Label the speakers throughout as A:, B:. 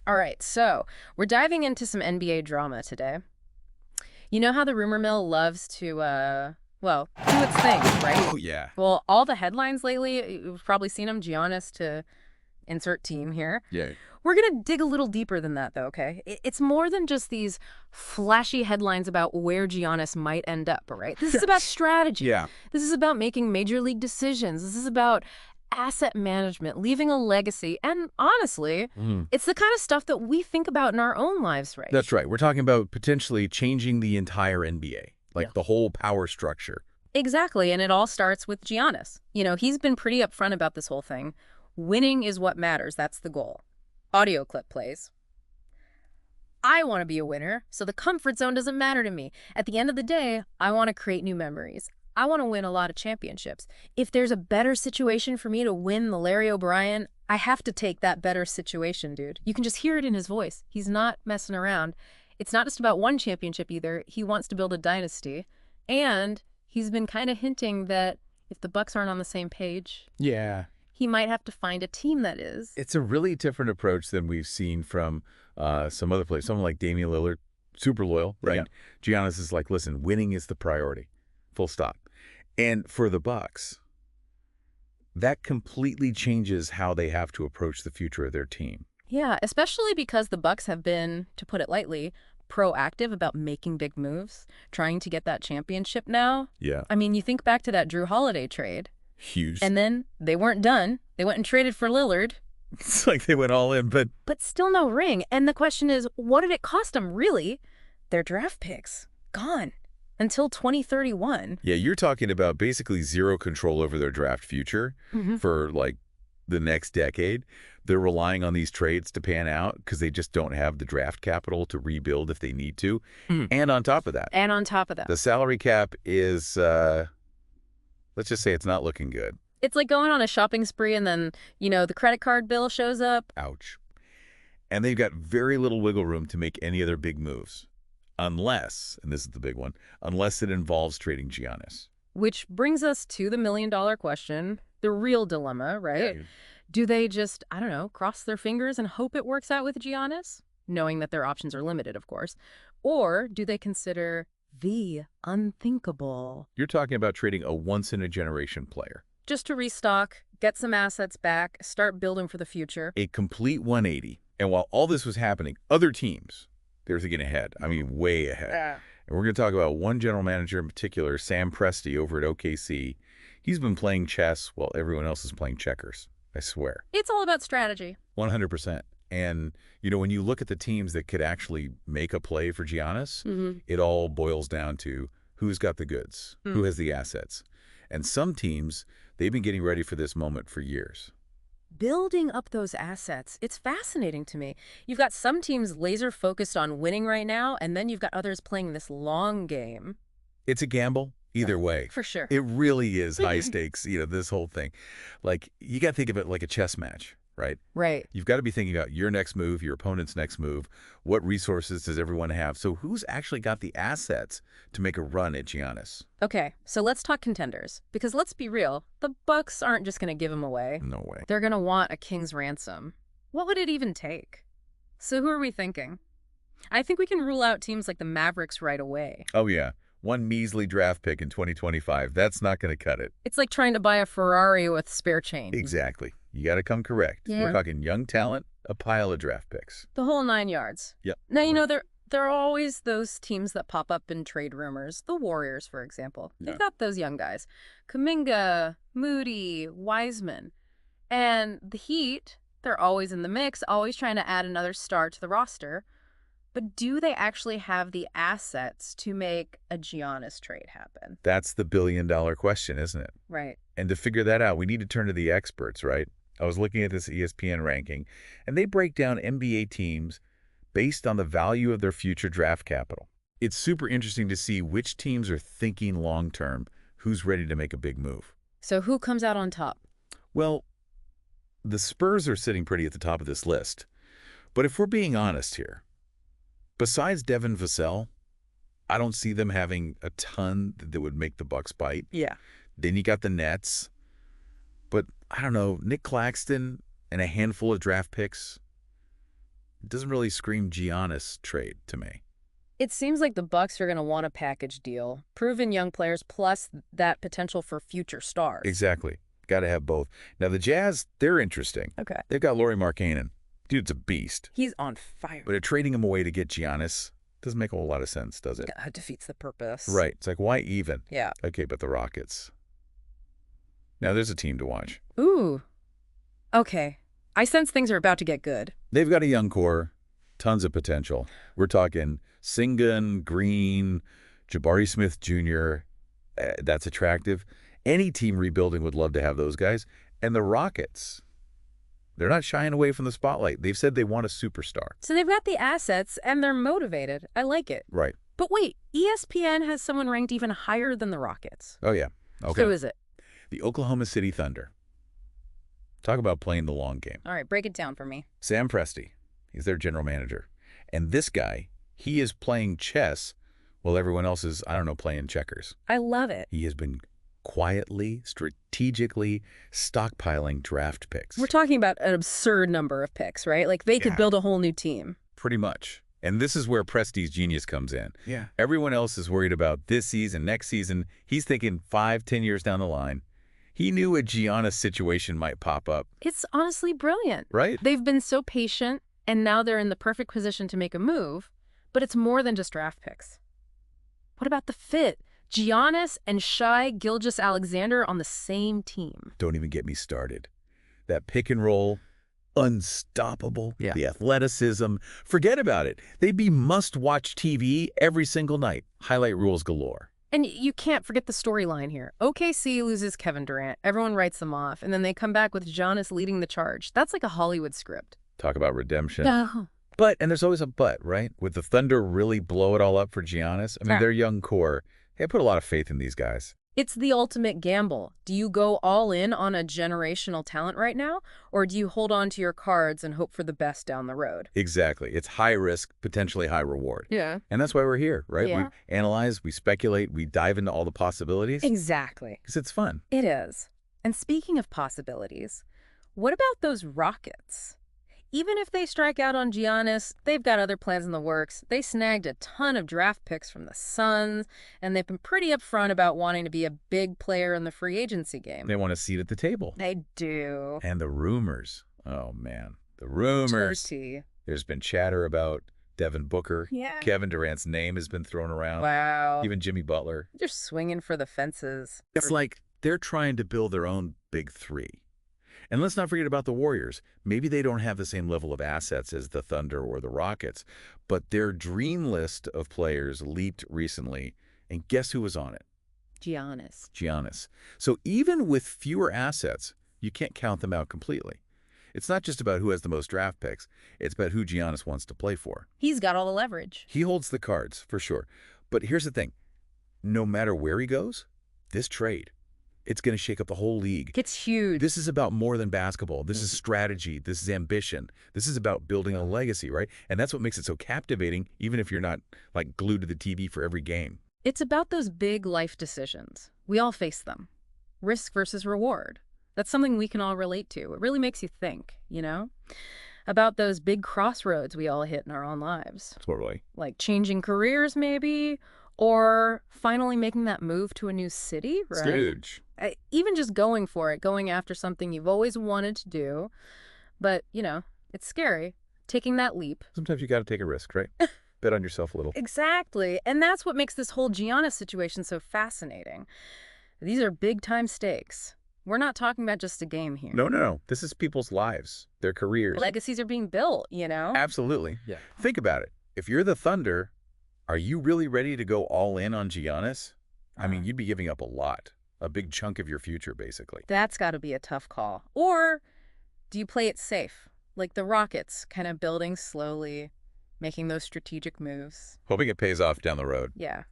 A: All right, so we're diving into some NBA drama today. You know how the rumor mill loves to, well, do its thing, right?
B: Oh, yeah.
A: Well, all the headlines lately, you've probably seen them, Giannis to insert team here.
B: Yeah.
A: We're going to dig a little deeper than that, though, okay? It's more than just these flashy headlines about where Giannis might end up, all right? This is about strategy.
B: Yeah.
A: This is about making major league decisions. This is about asset management, leaving a legacy. And honestly, it's the kind of stuff that we think about in our own lives, right?
B: That's right. We're talking about potentially changing the entire NBA, like
A: Yeah.
B: the whole power structure.
A: Exactly, and it all starts with Giannis. You know, he's been pretty upfront about this whole thing. Winning is what matters. That's the goal. Audio clip plays. I want to be a winner, so the comfort zone doesn't matter to me. At the end of the day, I want to create new memories. I want to win a lot of championships. If there's a better situation for me to win the Larry O'Brien, I have to take that better situation, dude. You can just hear it in his voice. He's not messing around. It's not just about one championship either. He wants to build a dynasty. And he's been kind of hinting that if the Bucks aren't on the same page,
B: Yeah.
A: he might have to find a team that is.
B: It's a really different approach than we've seen from some other players. Someone like Damian Lillard, super loyal, right?
A: Yeah.
B: Giannis is like, listen, winning is the priority, full stop. And for the Bucks, that completely changes how they have to approach the future of their team.
A: Yeah, especially because the Bucks have been, to put it lightly, proactive about making big moves, trying to get that championship now.
B: Yeah.
A: I mean, you think back to that Drew Holiday trade,
B: Huge.
A: and then they weren't done. They went and traded for Lillard,
B: It's like they went all in, but
A: still no ring. And the question is, what did it cost them, really? Their draft picks, gone until 2031.
B: yeah, you're talking about basically zero control over their draft future for like the next decade. They're relying on these trades to pan out because they just don't have the draft capital to rebuild if they need to. And on top of that,
A: The
B: salary cap is, let's just say it's not looking good.
A: it's like going on a shopping spree and then, the credit card bill shows up.
B: Ouch. And they've got very little wiggle room to make any other big moves. Unless, and this is the big one, unless it involves trading Giannis.
A: Which brings us to the million-dollar question, the real dilemma, right?
B: Yeah.
A: Do they just, I don't know, cross their fingers and hope it works out with Giannis, knowing that their options are limited, of course? Or do they consider the unthinkable?
B: You're talking about trading a once-in-a-generation player.
A: Just to restock, get some assets back, start building for the future.
B: A complete 180. And while all this was happening, other teams, they're thinking ahead. I mean, way ahead. And we're going to talk about one general manager in particular, Sam Presti over at OKC. He's been playing chess while everyone else is playing checkers. I swear.
A: It's all about strategy.
B: 100%. And, when you look at the teams that could actually make a play for Giannis, it all boils down to who's got the goods, who has the assets. And some teams, they've been getting ready for this moment for years.
A: Building up those assets, it's fascinating to me. You've got some teams laser focused on winning right now, and then you've got others playing this long game.
B: It's a gamble either way.
A: For sure.
B: It really is high stakes, this whole thing. Like, you got to think of it like a chess match, right?
A: Right.
B: You've got to be thinking about your next move, your opponent's next move. What resources does everyone have? So who's actually got the assets to make a run at Giannis?
A: Okay, so let's talk contenders. Because let's be real, the Bucks aren't just going to give him away.
B: No way.
A: They're going to want a king's ransom. What would it even take? So who are we thinking? I think we can rule out teams like the Mavericks right away.
B: Oh, yeah. One measly draft pick in 2025. That's not going to cut it.
A: It's like trying to buy a Ferrari with spare change.
B: Exactly. You got to come correct.
A: Yeah.
B: We're talking young talent, a pile of draft picks.
A: The whole 9 yards.
B: Yep.
A: Now, there are always those teams that pop up in trade rumors. The Warriors, for example. They've got those young guys. Kuminga, Moody, Wiseman. And the Heat, they're always in the mix, always trying to add another star to the roster. But do they actually have the assets to make a Giannis trade happen?
B: That's the billion-dollar question, isn't it?
A: Right.
B: And to figure that out, we need to turn to the experts, right? I was looking at this ESPN ranking, and they break down NBA teams based on the value of their future draft capital. It's super interesting to see which teams are thinking long-term, who's ready to make a big move.
A: So who comes out on top?
B: Well, the Spurs are sitting pretty at the top of this list. But if we're being honest here, besides Devin Vassell, I don't see them having a ton that would make the Bucks bite.
A: Yeah.
B: Then you got the Nets. But I don't know, Nick Claxton and a handful of draft picks, It doesn't really scream Giannis trade to me.
A: It seems like the Bucks are going to want a package deal, proven young players plus that potential for future stars.
B: Exactly. Got to have both. Now, the Jazz, they're interesting.
A: Okay.
B: They've got Lauri Markkanen. Dude's a beast.
A: He's on fire.
B: But trading him away to get Giannis doesn't make a whole lot of sense, does it?
A: It defeats the purpose.
B: Right. It's like, why even?
A: Yeah.
B: Okay, but the Rockets. Now, there's a team to watch.
A: Ooh. Okay. I sense things are about to get good.
B: They've got a young core, tons of potential. We're talking Sengun, Green, Jabari Smith Jr. That's attractive. Any team rebuilding would love to have those guys. And the Rockets, they're not shying away from the spotlight. They've said they want a superstar.
A: So they've got the assets and they're motivated. I like it.
B: Right.
A: But wait, ESPN has someone ranked even higher than the Rockets.
B: Oh, yeah. Okay.
A: Who is it?
B: The Oklahoma City Thunder. Talk about playing the long game.
A: All right, break it down for me.
B: Sam Presti, he's their general manager. And this guy, he is playing chess while everyone else is, I don't know, playing checkers.
A: I love it.
B: He has been quietly, strategically stockpiling draft picks.
A: We're talking about an absurd number of picks, right? Like they could build a whole new team.
B: Pretty much. And this is where Presti's genius comes in.
C: Yeah.
B: Everyone else is worried about this season, next season. He's thinking 5-10 years down the line. He knew a Giannis situation might pop up.
A: It's honestly brilliant.
B: Right?
A: They've been so patient, and now they're in the perfect position to make a move, but it's more than just draft picks. What about the fit? Giannis and Shai Gilgeous-Alexander on the same team.
B: Don't even get me started. That pick and roll, unstoppable.
C: Yeah.
B: The athleticism. Forget about it. They'd be must-watch TV every single night. Highlight rules galore.
A: And you can't forget the storyline here. OKC loses Kevin Durant. Everyone writes them off. And then they come back with Giannis leading the charge. That's like a Hollywood script.
B: Talk about redemption.
A: No.
B: But, and there's always a but, right? Would the Thunder really blow it all up for Giannis? I mean,
A: Yeah.
B: their young core, they put a lot of faith in these guys.
A: It's the ultimate gamble. Do you go all in on a generational talent right now? Or do you hold on to your cards and hope for the best down the road?
B: Exactly. It's high risk, potentially high reward.
A: Yeah.
B: And that's why we're here, right?
A: Yeah.
B: We analyze, we speculate, we dive into all the possibilities.
A: Exactly.
B: Because it's fun.
A: It is. And speaking of possibilities, what about those Rockets? Even if they strike out on Giannis, they've got other plans in the works. They snagged a ton of draft picks from the Suns, and they've been pretty upfront about wanting to be a big player in the free agency game.
B: They want a seat at the table.
A: They do.
B: And the rumors. Oh, man. The rumors.
A: Dirty.
B: There's been chatter about Devin Booker.
A: Yeah.
B: Kevin Durant's name has been thrown around.
A: Wow.
B: Even Jimmy Butler.
A: They're swinging for the fences.
B: It's like they're trying to build their own big three. And let's not forget about the Warriors. Maybe they don't have the same level of assets as the Thunder or the Rockets, but their dream list of players leaked recently, and guess who was on it? Giannis. So even with fewer assets, you can't count them out completely. It's not just about who has the most draft picks. It's about who Giannis wants to play for.
A: He's got all the leverage.
B: He holds the cards, for sure. But here's the thing. No matter where he goes, this trade, it's going to shake up the whole league.
A: It's huge.
B: This is about more than basketball. This is strategy. This is ambition. This is about building a legacy, right? And that's what makes it so captivating, even if you're not like glued to the TV for every game.
A: It's about those big life decisions. We all face them. Risk versus reward. That's something we can all relate to. It really makes you think, you know? About those big crossroads we all hit in our own lives.
B: Totally.
A: Like changing careers, maybe, or finally making that move to a new city, right?
B: It's huge.
A: Even just going for it, going after something you've always wanted to do. But, you know, it's scary, taking that leap.
B: Sometimes you got to take a risk, right? Bet on yourself a little.
A: Exactly. And that's what makes this whole Giannis situation so fascinating. These are big-time stakes. We're not talking about just a game here.
B: No. This is people's lives, their careers.
A: Legacies are being built, you know?
B: Absolutely.
C: Yeah.
B: Think about it. If you're the Thunder, are you really ready to go all in on Giannis? I mean, you'd be giving up a lot. A big chunk of your future, basically.
A: That's got to be a tough call. Or do you play it safe? Like the Rockets, kind of building slowly, making those strategic moves.
B: Hoping it pays off down the road.
A: Yeah.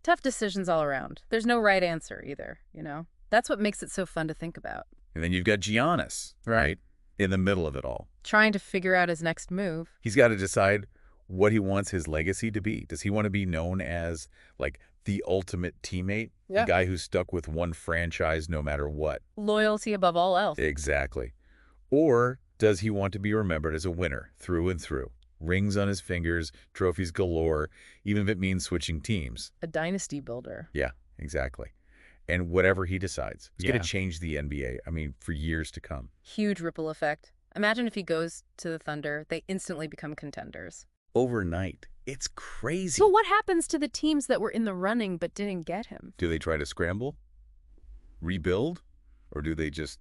A: Tough decisions all around. There's no right answer either, you know? That's what makes it so fun to think about.
B: And then you've got Giannis, right? In the middle of it all.
A: Trying to figure out his next move.
B: He's got to decide what he wants his legacy to be. Does he want to be known as, like, the ultimate teammate?
A: Yeah.
B: The guy who's stuck with one franchise no matter what?
A: Loyalty above all else.
B: Exactly. Or does he want to be remembered as a winner through and through? Rings on his fingers, trophies galore, even if it means switching teams.
A: A dynasty builder.
B: Yeah, exactly. And whatever he decides, it's going
C: Yeah.
B: to change the NBA, for years to come.
A: Huge ripple effect. Imagine if he goes to the Thunder, they instantly become contenders.
B: Overnight. It's crazy.
A: So what happens to the teams that were in the running but didn't get him?
B: Do they try to scramble? Rebuild? Or do they just,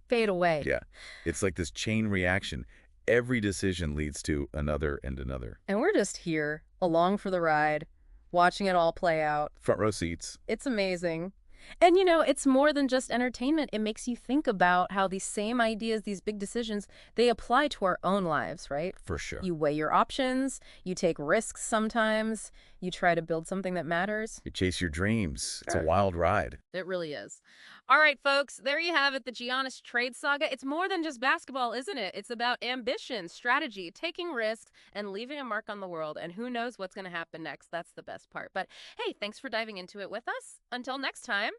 A: Fade away.
B: yeah. It's like this chain reaction. Every decision leads to another and another.
A: And we're just here, along for the ride, watching it all play out.
B: Front row seats.
A: It's amazing. And, it's more than just entertainment. It makes you think about how these same ideas, these big decisions, they apply to our own lives, right?
B: For sure.
A: You weigh your options, you take risks sometimes, you try to build something that matters.
B: You chase your dreams. It's a
A: Sure.
B: wild ride.
A: It really is. All right, folks, there you have it, the Giannis trade saga. It's more than just basketball, isn't it? It's about ambition, strategy, taking risks, and leaving a mark on the world. And who knows what's going to happen next? That's the best part. But hey, thanks for diving into it with us. Until next time.